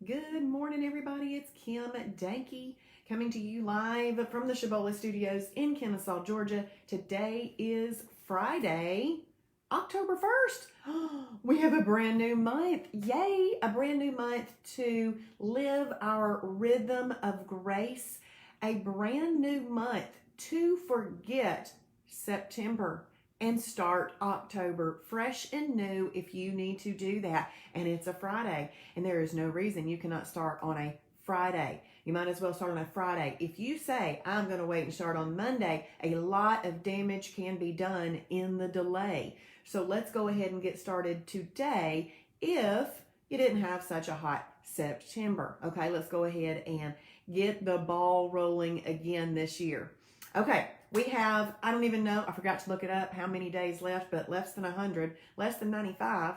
Good morning, everybody. It's Kim Dahnke coming to you live from the Shibboleth studios in Kennesaw, Georgia. Today is Friday, October 1st. We have a brand new month. Yay! A brand new month to live our rhythm of grace. A brand new month to forget September and start October fresh and new if you need to do that. And it's a Friday, and there is no reason you cannot start on a Friday. You might as well start on a Friday. If you say, I'm going to wait and start on Monday, a lot of damage can be done in the delay. So let's go ahead and get started today if you didn't have such a hot September. Okay, let's go ahead and get the ball rolling again this year. Okay, we have, I don't even know, I forgot to look it up, how many days left, but less than 100, less than 95,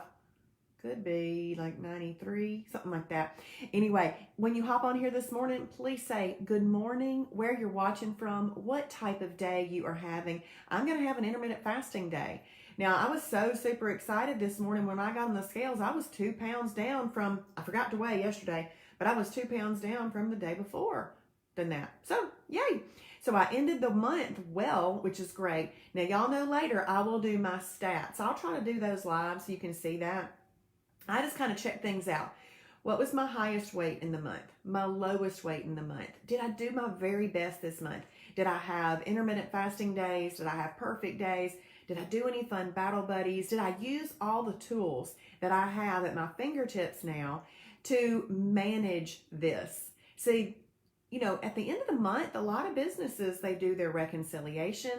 could be like 93, something like that. Anyway, when you hop on here this morning, please say good morning, where you're watching from, what type of day you are having. I'm going to have an intermittent fasting day. Now, I was so super excited this morning when I got on the scales. I was 2 pounds down from, I forgot to weigh yesterday, but I was 2 pounds down from the day before than that. So, yay. So I ended the month well, which is great. Now, y'all know later I will do my stats. I'll try to do those live so you can see that. I just kind of check things out. What was my highest weight in the month? My lowest weight in the month? Did I do my very best this month? Did I have intermittent fasting days? Did I have perfect days? Did I do any fun battle buddies? Did I use all the tools that I have at my fingertips now to manage this? See, you know, at the end of the month, a lot of businesses, they do their reconciliation.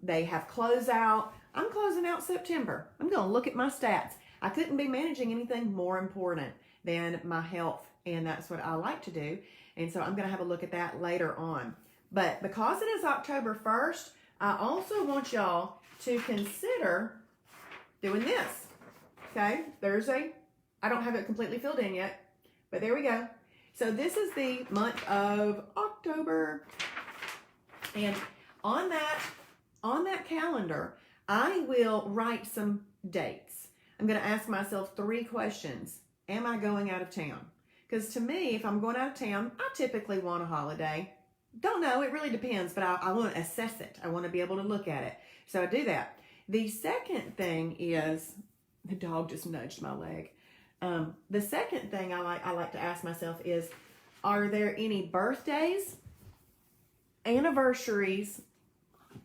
They have closeout. I'm closing out September. I'm going to look at my stats. I couldn't be managing anything more important than my health, and that's what I like to do. And so I'm going to have a look at that later on. But because it is October 1st, I also want y'all to consider doing this. Okay, I don't have it completely filled in yet, but there we go. So this is the month of October. And on that calendar, I will write some dates. I'm going to ask myself 3 questions. Am I going out of town? Because to me, if I'm going out of town, I typically want a holiday. Don't know, it really depends, but I want to assess it. I want to be able to look at it. So I do that. The second thing is, the dog just nudged my leg. The second thing I like to ask myself is, are there any birthdays, anniversaries,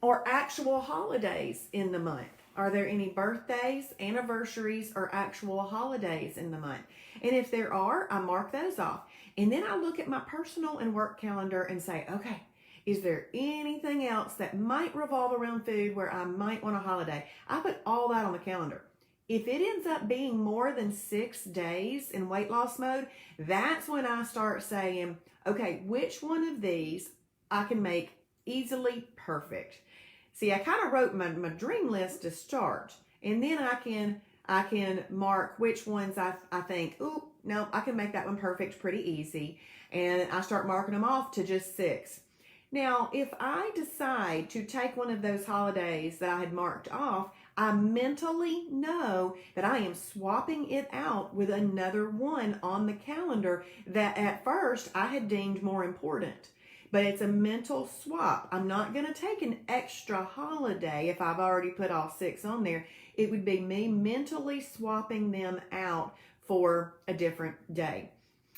or actual holidays in the month? Are there any birthdays, anniversaries, or actual holidays in the month? And if there are, I mark those off. And then I look at my personal and work calendar and say, okay, is there anything else that might revolve around food where I might want a holiday? I put all that on the calendar. If it ends up being more than 6 days in weight loss mode, that's when I start saying, okay, which one of these I can make easily perfect? See, I kind of wrote my dream list to start, and then I can mark which ones I think, ooh, no, I can make that one perfect pretty easy, and I start marking them off to just 6. Now, if I decide to take one of those holidays that I had marked off, I mentally know that I am swapping it out with another one on the calendar that at first I had deemed more important. But it's a mental swap. I'm not going to take an extra holiday if I've already put all 6 on there. It would be me mentally swapping them out for a different day.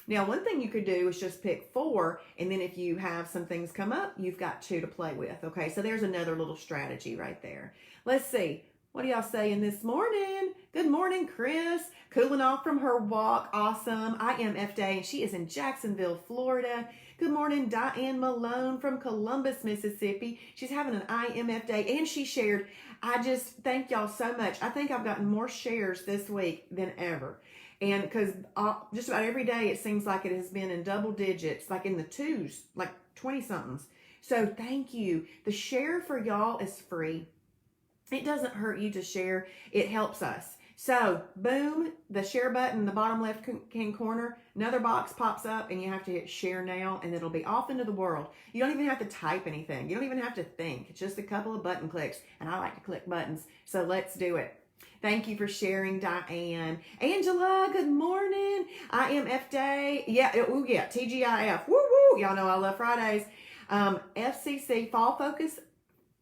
Now, one thing you could do is just pick 4, and then if you have some things come up, you've got 2 to play with. Okay, so there's another little strategy right there. Let's see. What are y'all saying this morning? Good morning, Chris. Cooling off from her walk. Awesome. IMF Day, and she is in Jacksonville, Florida. Good morning, Diane Malone from Columbus, Mississippi. She's having an IMF Day, and she shared. I just thank y'all so much. I think I've gotten more shares this week than ever. And because just about every day it seems like it has been in double digits, like in the 2s, like 20-somethings. So thank you. The share for y'all is free. It doesn't hurt you to share. It helps us. So, boom, the share button in the bottom left-hand corner, another box pops up, and you have to hit share now, and it'll be off into the world. You don't even have to type anything. You don't even have to think. It's just a couple of button clicks, and I like to click buttons, so let's do it. Thank you for sharing, Diane. Angela, good morning. IMF Day. Yeah, ooh, yeah, TGIF. Woo, woo. Y'all know I love Fridays. FCC Fall Focus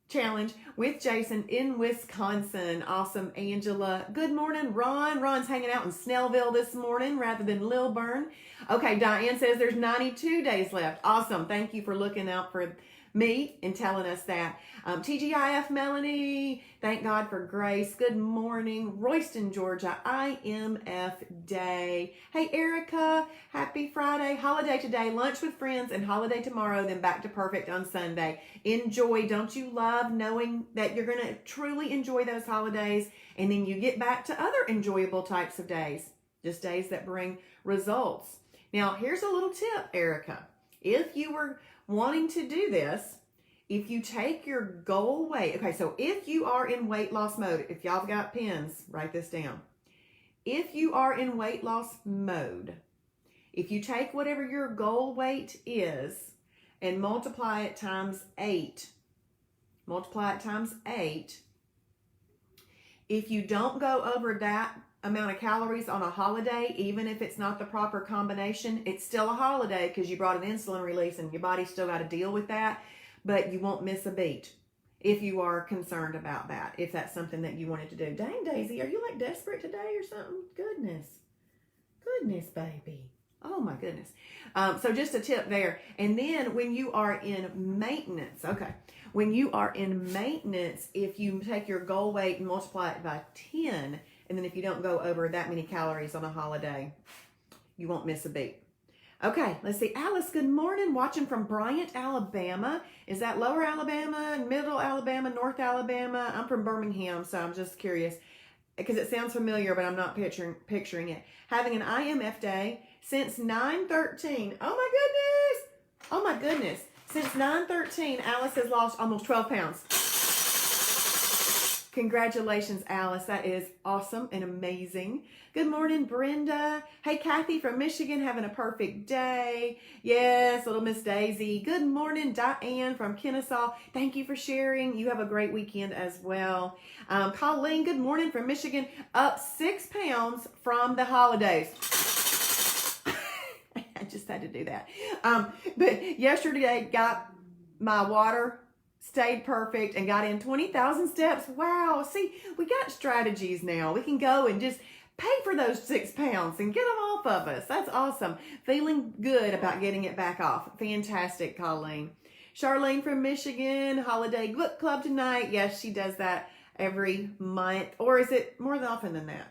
Challenge with Jason in Wisconsin. Awesome, Angela. Good morning, Ron. Ron's hanging out in Snellville this morning rather than Lilburn. Okay, Diane says there's 92 days left. Awesome. Thank you for looking out for me and telling us that. TGIF Melanie, thank God for grace. Good morning, Royston, Georgia, IMF Day. Hey, Erica, happy Friday. Holiday today, lunch with friends, and holiday tomorrow, then back to perfect on Sunday. Enjoy. Don't you love knowing that you're going to truly enjoy those holidays, and then you get back to other enjoyable types of days, just days that bring results. Now, here's a little tip, Erica. If you were wanting to do this, if you take your goal weight, okay, so if you are in weight loss mode, if y'all have got pens, write this down. If you are in weight loss mode, if you take whatever your goal weight is and multiply it times 8, if you don't go over that amount of calories on a holiday, even if it's not the proper combination, it's still a holiday because you brought an insulin release and your body's still got to deal with that, but you won't miss a beat if you are concerned about that, if that's something that you wanted to do. Dang, Daisy, are you like desperate today or something? Goodness, baby. Oh my goodness. So just a tip there. And then when you are in maintenance, when you are in maintenance, if you take your goal weight and multiply it by 10, and then if you don't go over that many calories on a holiday, you won't miss a beat. Okay, let's see. Alice, good morning. Watching from Bryant, Alabama. Is that lower Alabama, middle Alabama, north Alabama? I'm from Birmingham, so I'm just curious because it sounds familiar, but I'm not picturing it. Having an IMF day since 9/13. Oh my goodness. Since 9/13, Alice has lost almost 12 pounds. Congratulations, Alice. That is awesome and amazing. Good morning, Brenda. Hey, Kathy from Michigan, having a perfect day. Yes, little Miss Daisy. Good morning, Diane from Kennesaw. Thank you for sharing. You have a great weekend as well. Colleen, good morning from Michigan. Up 6 pounds from the holidays. I just had to do that. But yesterday, got my water, stayed perfect, and got in 20,000 steps. Wow. See, we got strategies now. We can go and just pay for those 6 pounds and get them off of us. That's awesome. Feeling good about getting it back off. Fantastic, Colleen. Charlene from Michigan, holiday book club tonight. Yes, she does that every month. Or is it more often than that?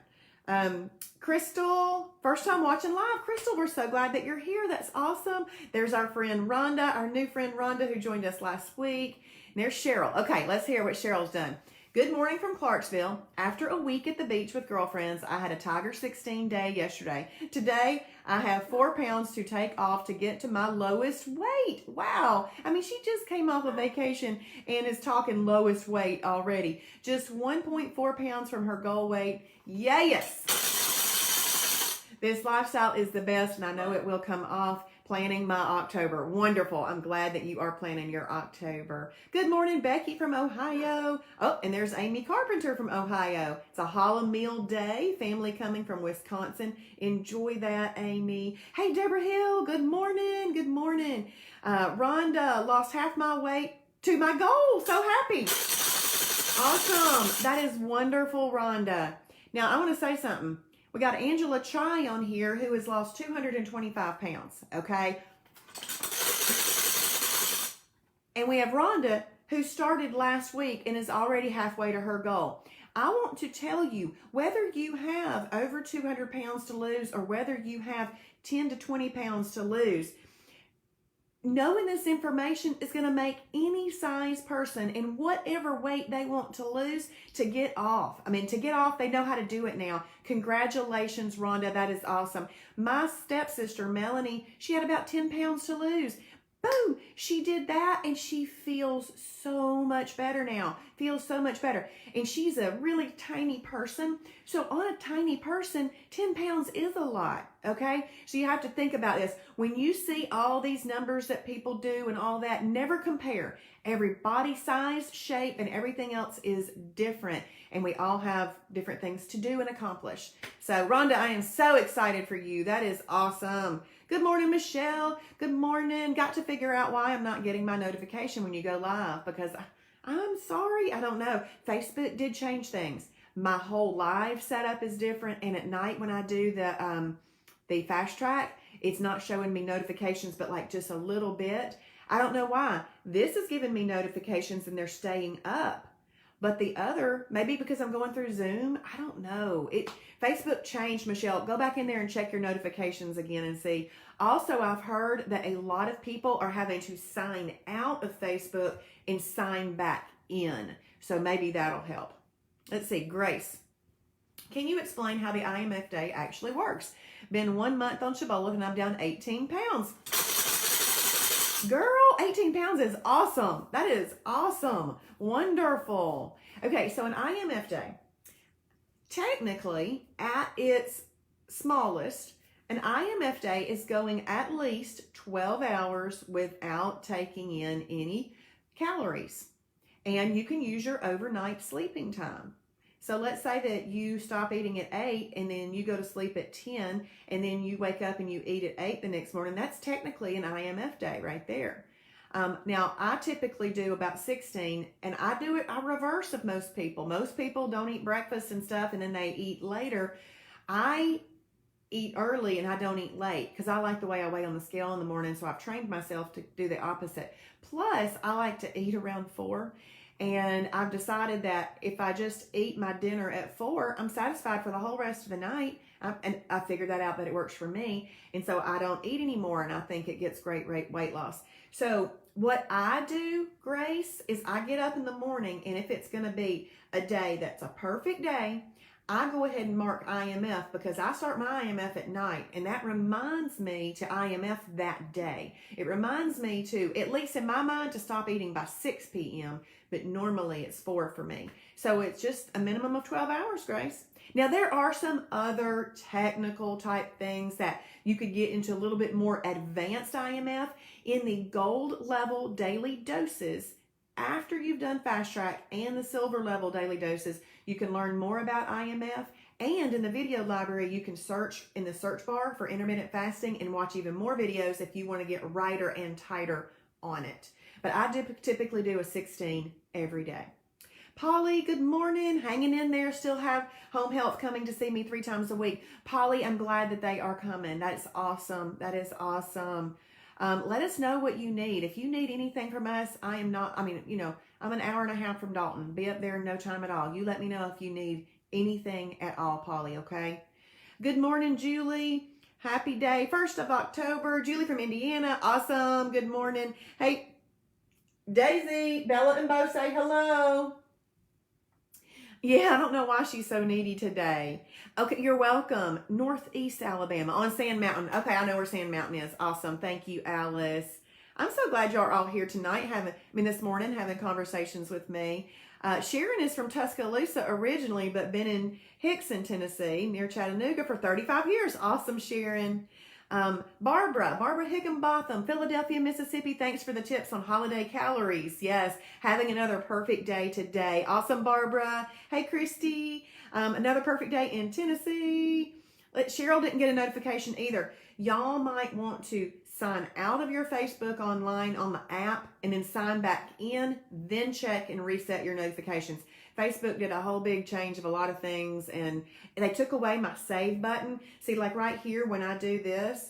Crystal, first time watching live. Crystal, we're so glad that you're here. That's awesome. There's our friend Rhonda, our new friend Rhonda, who joined us last week. And there's Cheryl. Okay, let's hear what Cheryl's done. Good morning from Clarksville. After a week at the beach with girlfriends, I had a Tiger 16 day yesterday. Today, I have 4 pounds to take off to get to my lowest weight. Wow. I mean, she just came off a vacation and is talking lowest weight already. Just 1.4 pounds from her goal weight. Yes. This lifestyle is the best, and I know it will come off. Planning my October. Wonderful. I'm glad that you are planning your October. Good morning, Becky from Ohio. Oh, and there's Amy Carpenter from Ohio. It's a Hollow Meal Day. Family coming from Wisconsin. Enjoy that, Amy. Hey, Deborah Hill. Good morning. Good morning. Rhonda, lost half my weight to my goal. So happy. Awesome. That is wonderful, Rhonda. Now, I want to say something. We got Angela Chai on here who has lost 225 pounds, okay? And we have Rhonda who started last week and is already halfway to her goal. I want to tell you, whether you have over 200 pounds to lose or whether you have 10 to 20 pounds to lose, knowing this information is going to make any size person in whatever weight they want to lose to get off. I mean, to get off, they know how to do it now. Congratulations, Rhonda. That is awesome. My stepsister, Melanie, she had about 10 pounds to lose. Boom, she did that and she feels so much better now. Feels so much better. And she's a really tiny person. So on a tiny person, 10 pounds is a lot. Okay, so you have to think about this. When you see all these numbers that people do and all that, never compare. Every body size, shape, and everything else is different, and we all have different things to do and accomplish. So Rhonda, I am so excited for you. That is awesome. Good morning, Michelle. Good morning. Got to figure out why I'm not getting my notification when you go live, because I'm sorry, I don't know. Facebook did change things. My whole live setup is different, and at night when I do the fast track, it's not showing me notifications, but like just a little bit. I don't know why. This is giving me notifications and they're staying up. But the other, maybe because I'm going through Zoom, I don't know. Facebook changed, Michelle. Go back in there and check your notifications again and see. Also, I've heard that a lot of people are having to sign out of Facebook and sign back in. So maybe that'll help. Let's see, Grace. Can you explain how the IMF day actually works? Been 1 month on Shibboleth and I'm down 18 pounds. Girl, 18 pounds is awesome. That is awesome. Wonderful. Okay, so an IMF day, technically at its smallest, an IMF day is going at least 12 hours without taking in any calories. And you can use your overnight sleeping time. So let's say that you stop eating at 8 and then you go to sleep at 10 and then you wake up and you eat at 8 the next morning. That's technically an IMF day right there. Now, I typically do about 16 and I reverse of most people. Most people don't eat breakfast and stuff and then they eat later. I eat early and I don't eat late because I like the way I weigh on the scale in the morning. So I've trained myself to do the opposite. Plus, I like to eat around 4. And I've decided that if I just eat my dinner at 4, I'm satisfied for the whole rest of the night. And I figured that out, that it works for me. And so I don't eat anymore, and I think it gets great weight loss. So what I do, Grace, is I get up in the morning, and if it's going to be a day that's a perfect day, I go ahead and mark IMF because I start my IMF at night, and that reminds me to IMF that day. It reminds me to, at least in my mind, to stop eating by 6 p.m., but normally it's 4 for me. So it's just a minimum of 12 hours, Grace. Now, there are some other technical type things that you could get into a little bit more advanced IMF in the gold level daily doses. After you've done fast track and the silver level daily doses, you can learn more about IMF. And in the video library, you can search in the search bar for intermittent fasting and watch even more videos if you want to get righter and tighter on it. But I typically do a 16 every day. Polly, good morning. Hanging in there. Still have home health coming to see me 3 times a week. Polly, I'm glad that they are coming. That's awesome. That is awesome. Let us know what you need. If you need anything from us, I'm an hour and a half from Dalton. Be up there in no time at all. You let me know if you need anything at all, Polly, okay? Good morning, Julie. Happy day. 1st of October. Julie from Indiana. Awesome. Good morning. Hey, Daisy, Bella and Bo say hello. Yeah, I don't know why she's so needy today. Okay, you're welcome. Northeast Alabama on Sand Mountain. Okay, I know where Sand Mountain is. Awesome. Thank you, Alice. I'm so glad y'all are all here tonight, this morning, having conversations with me. Sharon is from Tuscaloosa originally, but been in Hickson, Tennessee, near Chattanooga for 35 years. Awesome, Sharon. Barbara Higginbotham, Philadelphia, Mississippi. Thanks for the tips on holiday calories. Yes, having another perfect day today. Awesome, Barbara. Hey, Christy. Another perfect day in Tennessee. Cheryl didn't get a notification either. Y'all might want to sign out of your Facebook online on the app and then sign back in, then check and reset your notifications. Facebook did a whole big change of a lot of things, and they took away my save button. See, like right here when I do this,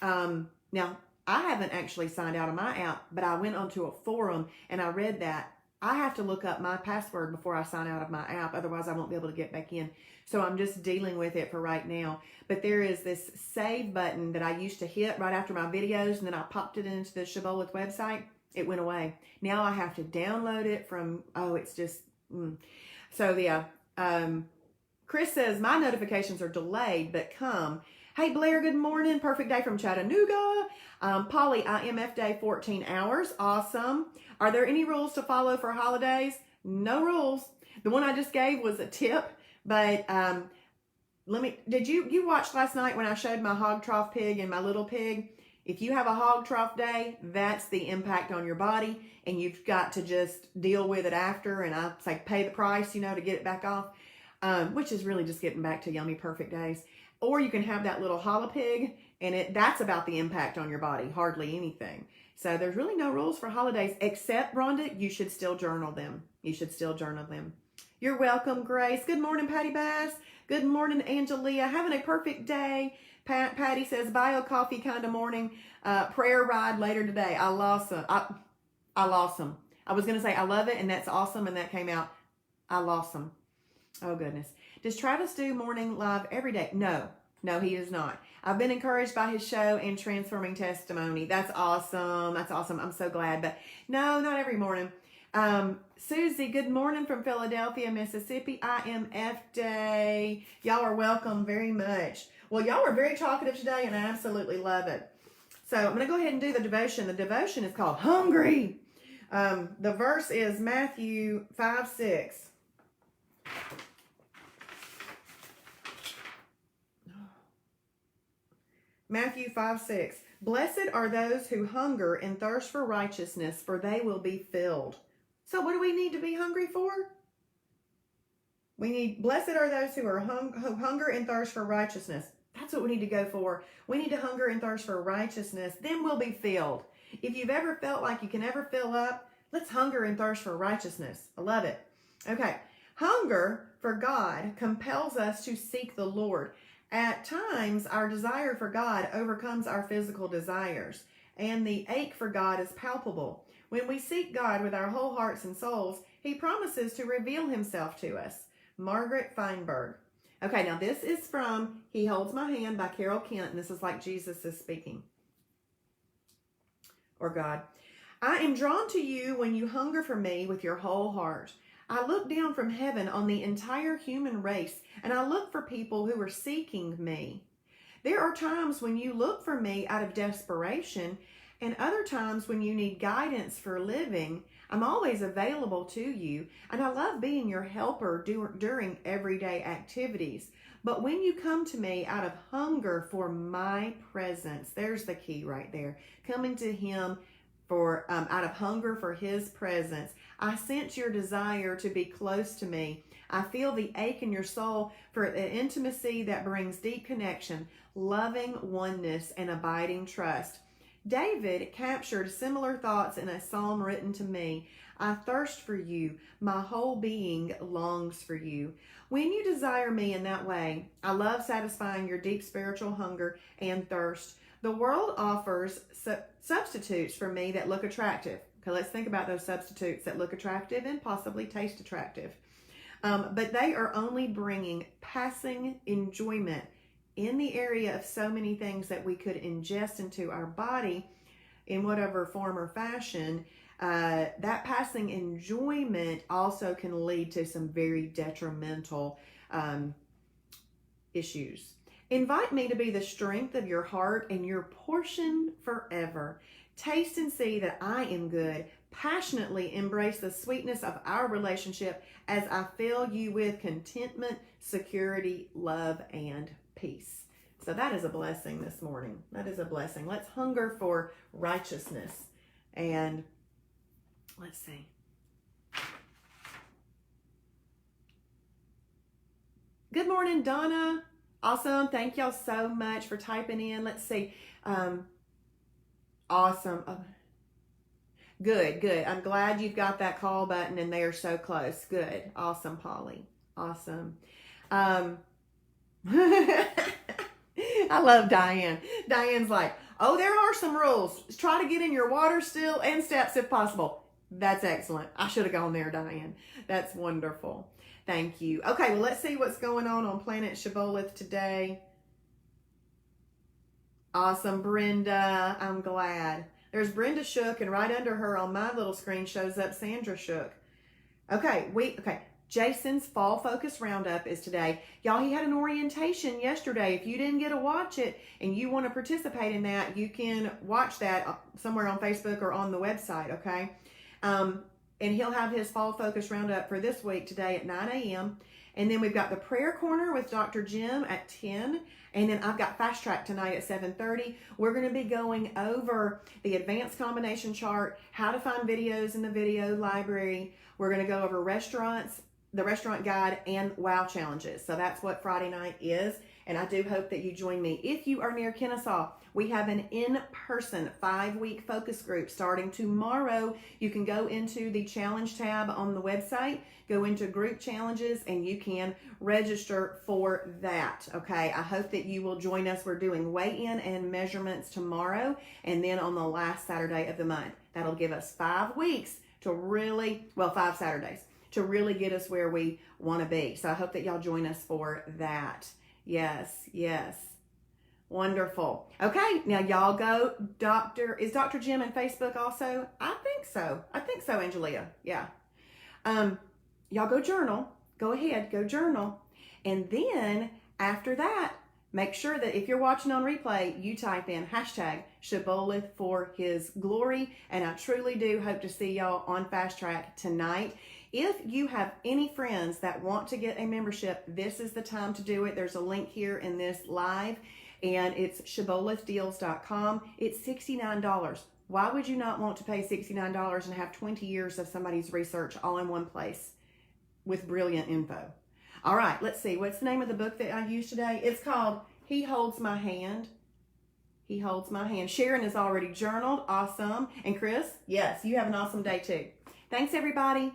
now I haven't actually signed out of my app, but I went onto a forum and I read that I have to look up my password before I sign out of my app. Otherwise, I won't be able to get back in. So I'm just dealing with it for right now. But there is this save button that I used to hit right after my videos, and then I popped it into the Shibboleth website. It went away. Now I have to download it from, it's just... So yeah, Chris says my notifications are delayed but come. Hey Blair, good morning. Perfect day from Chattanooga. Polly, IMF day 14 hours. Awesome. Are there any rules to follow for holidays? No rules. The one I just gave was a tip, but Did you watch last night when I showed my hog trough pig and my little pig? If you have a hog trough day, that's the impact on your body, and you've got to just deal with it after. And I say pay the price, to get it back off, which is really just getting back to yummy perfect days. Or you can have that little hollow pig, and that's about the impact on your body, hardly anything. So there's really no rules for holidays, except, Rhonda, you should still journal them. You're welcome, Grace. Good morning, Patty Bass. Good morning, Angelia. Having a perfect day. Patty says, bio coffee kind of morning. Prayer ride later today. I lost them. I lost them. I was going to say I love it, and that's awesome, and that came out. I lost them. Oh, goodness. Does Travis do morning live every day? No, he is not. I've been encouraged by his show and transforming testimony. That's awesome. I'm so glad. But no, not every morning. Susie, good morning from Philadelphia, Mississippi. IMF Day. Y'all are welcome very much. Well, y'all are very talkative today, and I absolutely love it. So I'm going to go ahead and do the devotion. The devotion is called Hungry. The verse is Matthew 5:6. Matthew 5:6. Blessed are those who hunger and thirst for righteousness, for they will be filled. So what do we need to be hungry for? Blessed are those who hunger and thirst for righteousness. That's what we need to go for. We need to hunger and thirst for righteousness. Then we'll be filled. If you've ever felt like you can never fill up, let's hunger and thirst for righteousness. I love it. Okay. Hunger for God compels us to seek the Lord. At times, our desire for God overcomes our physical desires, and the ache for God is palpable. When we seek God with our whole hearts and souls, He promises to reveal Himself to us. Margaret Feinberg. Okay, now this is from He Holds My Hand by Carol Kent, and this is like Jesus is speaking. Or God. I am drawn to you when you hunger for me with your whole heart. I look down from heaven on the entire human race, and I look for people who are seeking me. There are times when you look for me out of desperation, and other times when you need guidance for living. I'm always available to you, and I love being your helper during everyday activities. But when you come to me out of hunger for my presence, there's the key right there. Coming to Him for out of hunger for His presence. I sense your desire to be close to me. I feel the ache in your soul for an intimacy that brings deep connection, loving oneness, and abiding trust. David captured similar thoughts in a psalm written to me. I thirst for you. My whole being longs for you. When you desire me in that way, I love satisfying your deep spiritual hunger and thirst. The world offers substitutes for me that look attractive. Okay, let's think about those substitutes that look attractive and possibly taste attractive. But they are only bringing passing enjoyment in the area of so many things that we could ingest into our body in whatever form or fashion. That passing enjoyment also can lead to some very detrimental issues. Invite me to be the strength of your heart and your portion forever. Taste and see that I am good. Passionately embrace the sweetness of our relationship as I fill you with contentment, security, love, and peace. So that is a blessing this morning. That is a blessing. Let's hunger for righteousness. And let's see. Good morning, Donna. Awesome. Thank y'all so much for typing in. Let's see. Awesome. Good. I'm glad you've got that call button and they are so close. Good. Awesome, Polly. Awesome. I love Diane. Diane's like, oh, there are some rules. Try to get in your water still and steps if possible. That's excellent. I should have gone there, Diane. That's wonderful. Thank you. Okay, well, let's see what's going on Planet Shibboleth today. Awesome, Brenda. I'm glad. There's Brenda Shook, and right under her on my little screen shows up Sandra Shook. Okay, Jason's Fall Focus Roundup is today. Y'all, he had an orientation yesterday. If you didn't get to watch it and you want to participate in that, you can watch that somewhere on Facebook or on the website, okay? and he'll have his fall focus roundup for this week today at 9 a.m. And then we've got the prayer corner with Dr. Jim at 10. And then I've got Fast Track tonight at 7:30. We're going to be going over the advanced combination chart, how to find videos in the video library. We're going to go over restaurants, the restaurant guide, and wow challenges. So that's what Friday night is. And I do hope that you join me. If you are near Kennesaw, we have an in-person 5-week focus group starting tomorrow. You can go into the challenge tab on the website, go into group challenges, and you can register for that. Okay, I hope that you will join us. We're doing weigh-in and measurements tomorrow, and then on the last Saturday of the month. That'll give us 5 weeks to really, 5 Saturdays, to really get us where we want to be. So I hope that y'all join us for that. Yes, yes. Wonderful. Okay, now y'all go. Is Dr. Jim on Facebook also? I think so, Angelia. Yeah. Y'all go journal. Go ahead, go journal. And then after that, make sure that if you're watching on replay, you type in hashtag Shibboleth for his glory. And I truly do hope to see y'all on Fast Track tonight. If you have any friends that want to get a membership, this is the time to do it. There's a link here in this live, and it's shibbolethdeals.com. It's $69. Why would you not want to pay $69 and have 20 years of somebody's research all in one place with brilliant info? All right, let's see. What's the name of the book that I used today? It's called He Holds My Hand. He Holds My Hand. Sharon has already journaled. Awesome. And Chris, yes, you have an awesome day too. Thanks, everybody.